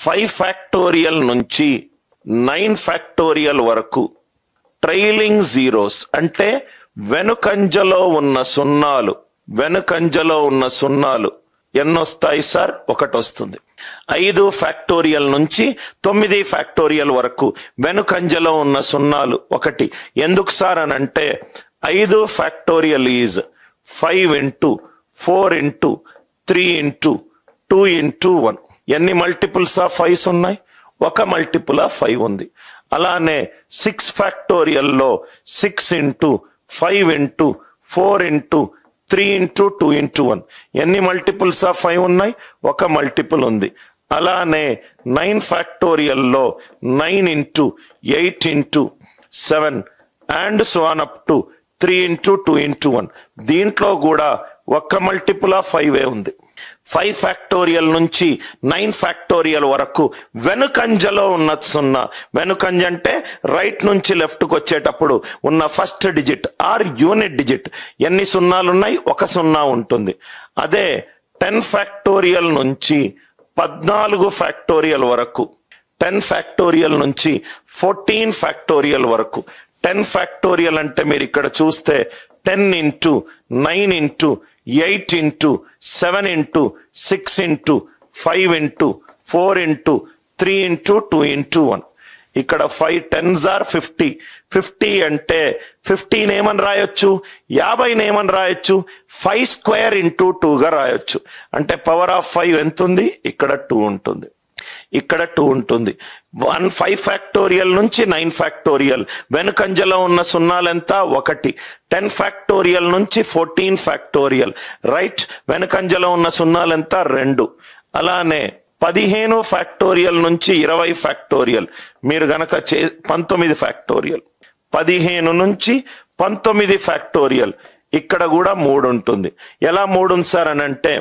5 factorial నుంచి 9 factorial వరకు trailing zeros అంటే వెనుకంజలో ఉన్న సున్నాలు ఎన్నొస్తాయి సార్? 1 వస్తుంది. 5 ఫ్యాక్టోరియల్ నుంచి 9 ఫ్యాక్టోరియల్ వరకు వెనుకంజలో ఉన్న సున్నాలు 1. ఎందుకు సార్ అని అంటే 5 factorial is 5 into 4 into 3 into 2 into 1. ఎన్ని మల్టిపుల్స్ ఆఫ్ 5 ఉన్నాయి? 1 మల్టిపుల్ ఆఫ్ 5 ఉంది. అలానే 6 ఫ్యాక్టోరియల్ లో 6 into 5 into 4 into 3 into 2 into 1. ఎన్ని మల్టిపుల్స్ ఆఫ్ 5 ఉన్నాయి? 1 మల్టిపుల్ ఉంది. అలానే 9 ఫ్యాక్టోరియల్ లో 9 into 8 into 7 and so on up to 3 into 2 into 1. దీంట్లో కూడా 1 మల్టిపుల్ ఆఫ్ 5 ఉంది. 5 ఫ్యాక్టోరియల్ నుంచి 9 ఫ్యాక్టోరియల్ వరకు వెనుకంజలో ఉన్న సున్నా. వెనుకంజ అంటే రైట్ నుంచి లెఫ్ట్కి వచ్చేటప్పుడు ఉన్న first digit or unit digit. ఎన్ని సున్నాలు ఉన్నాయి? 1 సున్నా ఉంటుంది. అదే 10 ఫ్యాక్టోరియల్ నుంచి 14 ఫ్యాక్టోరియల్ వరకు, 10 ఫ్యాక్టోరియల్ నుంచి 14 ఫ్యాక్టోరియల్ వరకు. 10 ఫ్యాక్టోరియల్ అంటే మీరు ఇక్కడ చూస్తే 10 into 9 into 8 into 7 into 6 into 5 into 4 into 3 into 2 into 1. ఇక్కడ 5 10s are 50. 50 అంటే 15 ఏమని రాయొచ్చు? 50 ఏమని రాయొచ్చు? 5 స్క్వేర్ ఇంటూ 2 గా రాయొచ్చు. అంటే పవర్ ఆఫ్ 5 ఎంత ఉంది? ఇక్కడ 2 ఉంటుంది, ఇక్కడ 2 ఉంటుంది. 5 ఫ్యాక్టోరియల్ నుంచి 9 ఫ్యాక్టోరియల్ వెనుకంజలో ఉన్న సున్నాలు ఎంత? 1. 10 ఫ్యాక్టోరియల్ నుంచి 14 ఫ్యాక్టోరియల్ రైట్ వెనుకంజలో ఉన్న సున్నాలు ఎంత? 2. అలానే 15 ఫ్యాక్టోరియల్ నుంచి 20 ఫ్యాక్టోరియల్ మీరు గనక 19 ఫ్యాక్టోరియల్. 15 నుంచి 19 ఫ్యాక్టోరియల్ ఇక్కడ కూడా 3 ఉంటుంది. ఎలా 3 ఉంది సార్ అని అంటే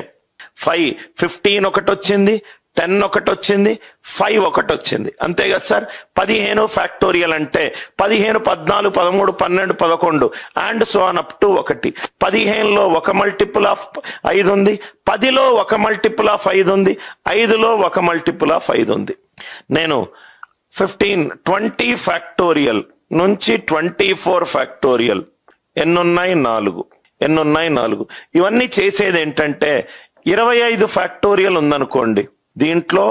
5 15 ఒకటి వచ్చింది, 10 ఒకటి వచ్చింది, 5 ఒకటి వచ్చింది. అంతే కదా సార్? 15 ఫ్యాక్టోరియల్ అంటే 15 14 13 12 11 and so on up to 1. 15లో 1 multiple of 5 ఉంది, 10లో 1 మల్టిపుల్ ఆఫ్ 5 ఉంది, 5లో 1 మల్టిపుల్ ఆఫ్ 5 ఉంది. నేను 20 ఫ్యాక్టోరియల్ నుంచి 24 ఫ్యాక్టోరియల్ ఎన్నున్నాయి? 4. ఎన్నున్నాయి? 4. ఇవన్నీ చేసేది ఏంటంటే 25 ఫ్యాక్టోరియల్ ఉందనుకోండి, దీంట్లో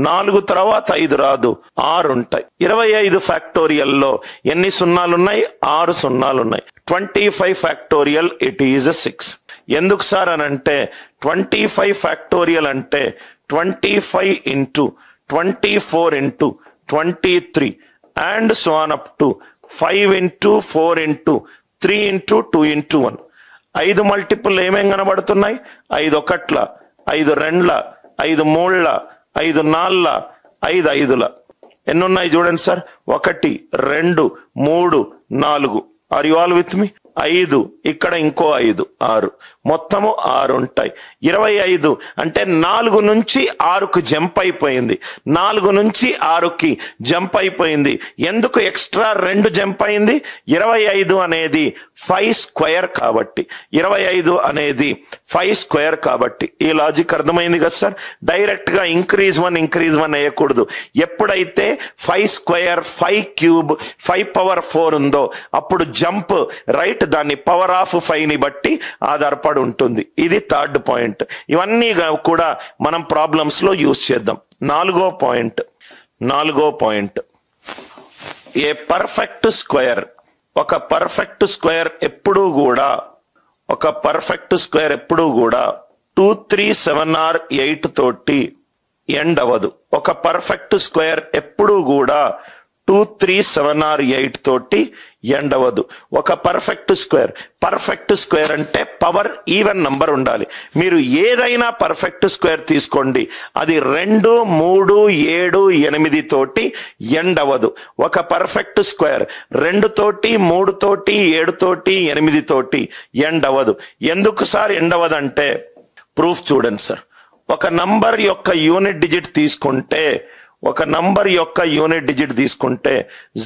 4 తర్వాత 5 రాదు, 6 ఉంటాయి. 25 ఫ్యాక్టోరియల్లో ఎన్ని సున్నాలున్నాయి? 6 సున్నాలున్నాయి. 25 ఫ్యాక్టోరియల్ ఇట్ ఈజ్ 6. ఎందుకు సార్ అని అంటే 25 ఫ్యాక్టోరియల్ అంటే 25 into 24 into 23 and so on up to 5 into 4 into 3 into 2 into 1. 5 multiple ఏమేం కనబడుతున్నాయి? 5 ఒకట్ల, 5 రెండ్ల, 5 మూళ్ళ, 5 నాళ్ళ, 5 ఐదుల. ఎన్నున్నాయి చూడండి sir? 1 2 3 4. Are you all with me? 5 ఇక్కడ ఇంకో 5 6 మొత్తము 6 ఉంటాయి. 25 అంటే 4 నుంచి 6కు జంప్ అయిపోయింది. 4 నుంచి 6కి జంప్ అయిపోయింది. ఎందుకు ఎక్స్ట్రా 2 జంప్ అయింది? 25 అనేది 5 స్క్వేర్ కాబట్టి. 25 అనేది 5 స్క్వేర్ కాబట్టి. ఈ లాజిక్ అర్థమైంది కదా సార్? డైరెక్ట్ గా ఇంక్రీజ్ 1 వేయకూడదు. ఎప్పుడైతే 5 స్క్వేర్ 5 క్యూబ్ 5 పవర్ 4 ఉందో అప్పుడు జంప్ రైట్ దాన్ని పవర్ ఆఫ్ 5ని బట్టి ఆధారపడి ఉంటుంది. ఇది 3rd పాయింట్. ఇవన్నీ కూడా మనం ప్రాబ్లమ్స్ లో యూజ్ చేద్దాం. 4వ పాయింట్ ఏ పర్ఫెక్ట్ స్క్వేర్. ఒక పర్ఫెక్ట్ స్క్వేర్ ఎప్పుడూ కూడా 2 3 7 or 8 తోటి ఎండ్ అవ్వదు. ఒక పర్ఫెక్ట్ స్క్వేర్ ఎప్పుడూ కూడా 2 3 7 or 8 తోటి ఎండ్ అవ్వదు. ఒక పర్ఫెక్ట్ స్క్వేర్ అంటే పవర్ ఈవెన్ నంబర్ ఉండాలి. మీరు ఏదైనా పర్ఫెక్ట్ స్క్వేర్ తీసుకోండి, అది 2 3 7 8 తోటి ఎండ్ అవ్వదు. ఒక పర్ఫెక్ట్ స్క్వేర్ 2 తోటి 3 తోటి 7 తోటి 8 తోటి ఎండ్ అవ్వదు. ఎందుకు సార్ ఎండ్ అవ్వదంటే ప్రూఫ్ చూడండి సార్. ఒక నంబర్ యొక్క యూనిట్ డిజిట్ తీసుకుంటే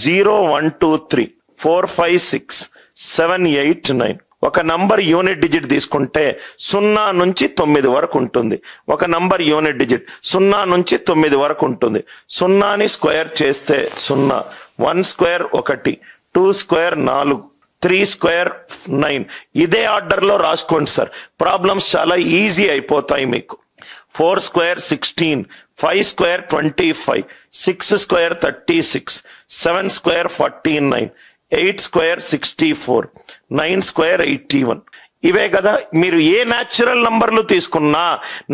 0 1 2 3 4 5 6 7 8 9 ఒక నంబర్ యూనిట్ డిజిట్ తీసుకుంటే 0 నుంచి 9 వరకు ఉంటుంది. ఒక నంబర్ యూనిట్ డిజిట్ 0 నుంచి 9 వరకు ఉంటుంది. 0ని స్క్వేర్ చేస్తే 0, 1 స్క్వేర్ 1, 2 స్క్వేర్ 4, 3 స్క్వేర్ 9. ఇదే ఆర్డర్లో రాసుకోండి సార్, ప్రాబ్లమ్స్ చాలా ఈజీ అయిపోతాయి మీకు. 4 square 16, 5 square 25, 6 square 36, 7 square 49, 8 square 64, 9 square 81. ఇవే కదా. మీరు ఏ న్యాచురల్ నంబర్లు తీసుకున్నా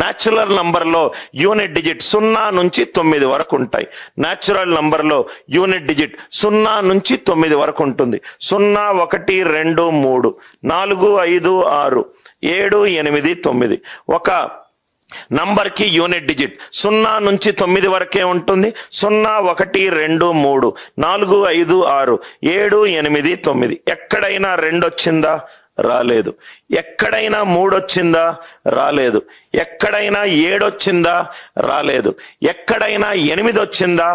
న్యాచురల్ నంబర్లో యూనిట్ డిజిట్ 0 నుంచి 9 వరకు ఉంటాయి. న్యాచురల్ నంబర్లో యూనిట్ డిజిట్ 0 నుంచి 9 వరకు ఉంటుంది. 0, 1, 2, 3, 4, 5, 6, 7, 8, 9. ఒక నంబర్ కి యూనిట్ డిజిట్ 0 నుంచి 9 వరకే ఉంటుంది. 0, 1, 2, 3, 4, 5, 6, 7, 8, 9. ఎక్కడైనా 2 వచ్చిందా? రాలేదు. ఎక్కడైనా 3 వచ్చిందా? రాలేదు. ఎక్కడైనా 7 వచ్చిందా? రాలేదు. ఎక్కడైనా 8 వచ్చిందా?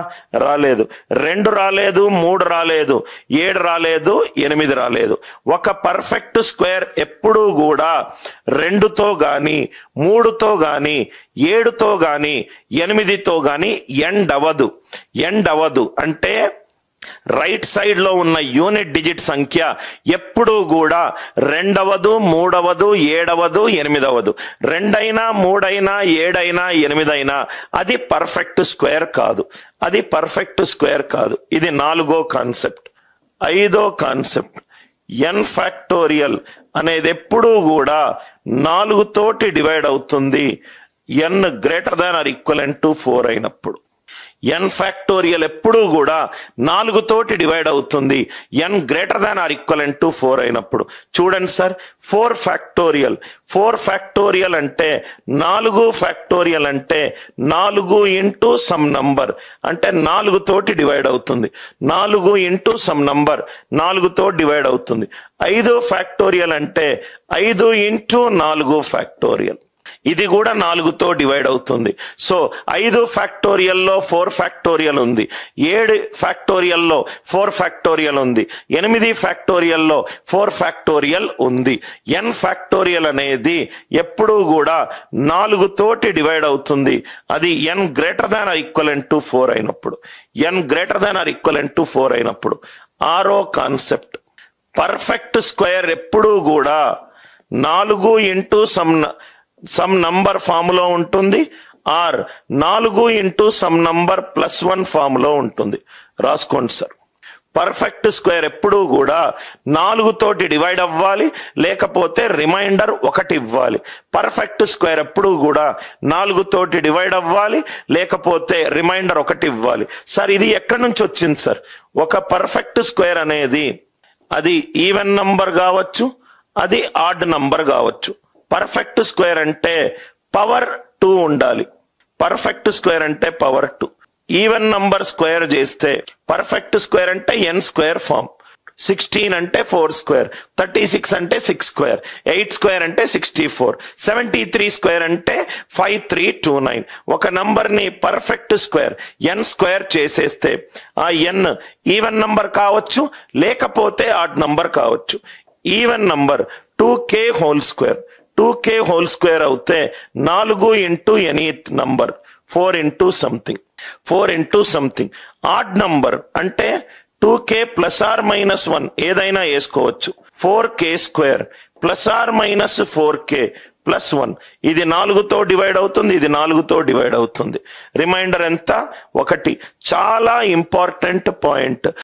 రాలేదు. 2 రాలేదు, 3 రాలేదు, 7 రాలేదు, 8 రాలేదు. ఒక పర్ఫెక్ట్ స్క్వేర్ ఎప్పుడూ కూడా 2తో గాని 3తో గాని 7తో గాని 8తో గాని ఎండ్ అవ్వదు. అంటే రైట్ సైడ్ లో ఉన్న యూనిట్ డిజిట్ సంఖ్య ఎప్పుడూ కూడా 2 అవ్వదు, 3 అవ్వదు, 7 అవ్వదు, 8 అవ్వదు. 2 అయినా 3 అయినా 7 అయినా 8 అయినా అది పర్ఫెక్ట్ స్క్వేర్ కాదు. ఇది 4వ కాన్సెప్ట్. 5వ కాన్సెప్ట్, ఎన్ ఫ్యాక్టోరియల్ అనేది ఎప్పుడూ కూడా 4 తోటి డివైడ్ అవుతుంది n greater than or equivalent to 4 అయినప్పుడు. ఎన్ ఫ్యాక్టోరియల్ ఎప్పుడూ కూడా 4 తోటి డివైడ్ అవుతుంది n greater than or equivalent to 4 అయినప్పుడు. చూడండి సార్, 4 ఫ్యాక్టోరియల్ అంటే 4 ఫ్యాక్టోరియల్ అంటే 4 ఇంటూ సమ్ నంబర్, అంటే 4 తోటి డివైడ్ అవుతుంది. 4 ఇంటూ సమ్ నంబర్ 4 తోటి డివైడ్ అవుతుంది. 5 ఫ్యాక్టోరియల్ అంటే 5 ఇంటూ 4 ఫ్యాక్టోరియల్, ఇది కూడా 4తో డివైడ్ అవుతుంది. సో 5 ఫ్యాక్టోరియల్లో 4 ఫ్యాక్టోరియల్ ఉంది, 7 ఫ్యాక్టోరియల్లో 4 ఫ్యాక్టోరియల్ ఉంది, 8 ఫ్యాక్టోరియల్లో 4 ఫ్యాక్టోరియల్ ఉంది. ఎన్ ఫ్యాక్టోరియల్ అనేది ఎప్పుడూ కూడా 4 తోటి డివైడ్ అవుతుంది. అది n greater than or equivalent to 4 అయినప్పుడు. N greater than or equivalent to 4 అయినప్పుడు. 6వ కాన్సెప్ట్, పర్ఫెక్ట్ స్క్వేర్ ఎప్పుడూ కూడా 4 ఇంటూ సమ్ నంబర్ ఫామ్ లో ఉంటుంది, or 4 into some number +1 form లో ఉంటుంది. రాసుకోండి సార్, పర్ఫెక్ట్ స్క్వేర్ ఎప్పుడూ కూడా 4 తోటి డివైడ్ అవ్వాలి, లేకపోతే రిమైండర్ 1 ఇవ్వాలి. పర్ఫెక్ట్ స్క్వేర్ ఎప్పుడూ కూడా 4 తోటి డివైడ్ అవ్వాలి, లేకపోతే రిమైండర్ 1 ఇవ్వాలి. సార్ ఇది ఎక్కడి నుంచి వచ్చింది సార్? ఒక పర్ఫెక్ట్ స్క్వేర్ అనేది అది ఈవెన్ నంబర్ కావచ్చు, అది ఆడ్ నంబర్ కావచ్చు. పర్ఫెక్ట్ స్క్వేర్ అంటే పవర్ 2 ఉండాలి. పర్ఫెక్ట్ స్క్వేర్ అంటే పవర్ 2. ఈవెన్ నంబర్ స్క్వేర్ చేస్తే పర్ఫెక్ట్ స్క్వేర్ అంటే ఎన్ స్క్వేర్ ఫామ్. 16 అంటే 4 స్క్వేర్, 36 అంటే 6 స్క్వేర్, 8 స్క్వేర్ అంటే 64, 73 స్క్వేర్ అంటే 5329. ఒక నంబర్ ని పర్ఫెక్ట్ స్క్వేర్ ఎన్ స్క్వేర్ చేసేస్తే ఆ ఎన్ ఈవెన్ నంబర్ కావచ్చు, లేకపోతే ఆడ్ నంబర్ కావచ్చు. Even number 2k whole square, 2k whole square అవుతే 4 into any number 4 into something. Odd number అంటే 2k +or-1 ఏదైనా వేసుకోవచ్చు. 4k స్క్వేర్ +or-4k +1, ఇది 4తో డివైడ్ అవుతుంది, ఇది 4తో డివైడ్ అవుతుంది. రిమైండర్ ఎంత? 1. చాలా ఇంపార్టెంట్ పాయింట్.